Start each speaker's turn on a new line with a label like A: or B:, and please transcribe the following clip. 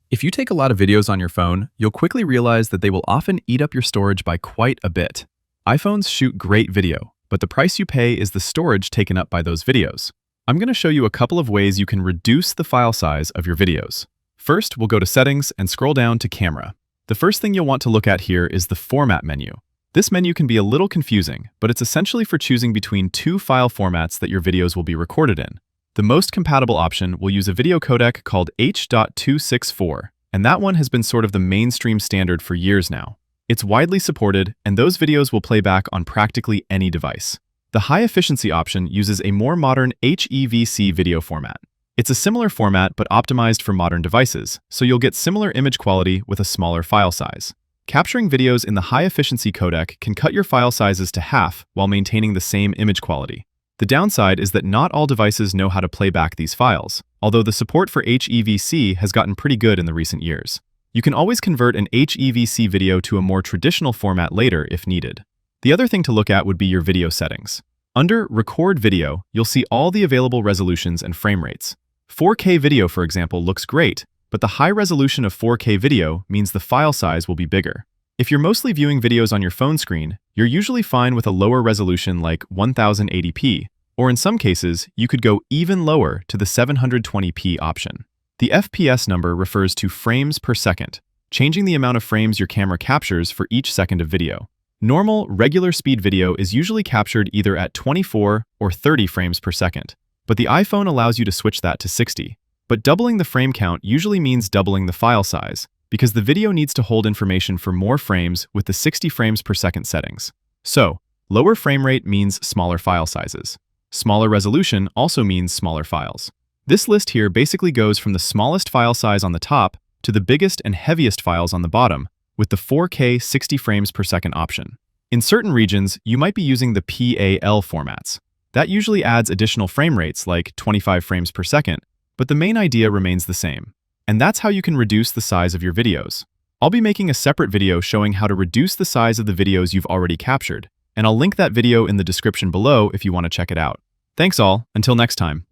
A: If you take a lot of videos on your phone, you'll quickly realize that they will often eat up your storage by quite a bit. iPhones shoot great video, but the price you pay is the storage taken up by those videos. I'm going to show you a couple of ways you can reduce the file size of your videos. First, we'll go to Settings and scroll down to Camera. The first thing you'll want to look at here is the Format menu. This menu can be a little confusing, but it's essentially for choosing between two file formats that your videos will be recorded in. The most compatible option will use a video codec called H.264, and that one has been sort of the mainstream standard for years now. It's widely supported, and those videos will play back on practically any device. The high-efficiency option uses a more modern HEVC video format. It's a similar format but optimized for modern devices, so you'll get similar image quality with a smaller file size. Capturing videos in the high-efficiency codec can cut your file sizes to half while maintaining the same image quality. The downside is that not all devices know how to play back these files, although the support for HEVC has gotten pretty good in the recent years. You can always convert an HEVC video to a more traditional format later if needed. The other thing to look at would be your video settings. Under Record Video, you'll see all the available resolutions and frame rates. 4K video, for example, looks great, but the high resolution of 4K video means the file size will be bigger. If you're mostly viewing videos on your phone screen, you're usually fine with a lower resolution like 1080p, or in some cases, you could go even lower to the 720p option. The FPS number refers to frames per second, changing the amount of frames your camera captures for each second of video. Normal, regular speed video is usually captured either at 24 or 30 frames per second, but the iPhone allows you to switch that to 60. But doubling the frame count usually means doubling the file size, because the video needs to hold information for more frames with the 60 frames per second settings. So, lower frame rate means smaller file sizes. Smaller resolution also means smaller files. This list here basically goes from the smallest file size on the top to the biggest and heaviest files on the bottom, with the 4K 60 frames per second option. In certain regions, you might be using the PAL formats. That usually adds additional frame rates like 25 frames per second, but the main idea remains the same. And that's how you can reduce the size of your videos. I'll be making a separate video showing how to reduce the size of the videos you've already captured, and I'll link that video in the description below if you want to check it out. Thanks all, until next time.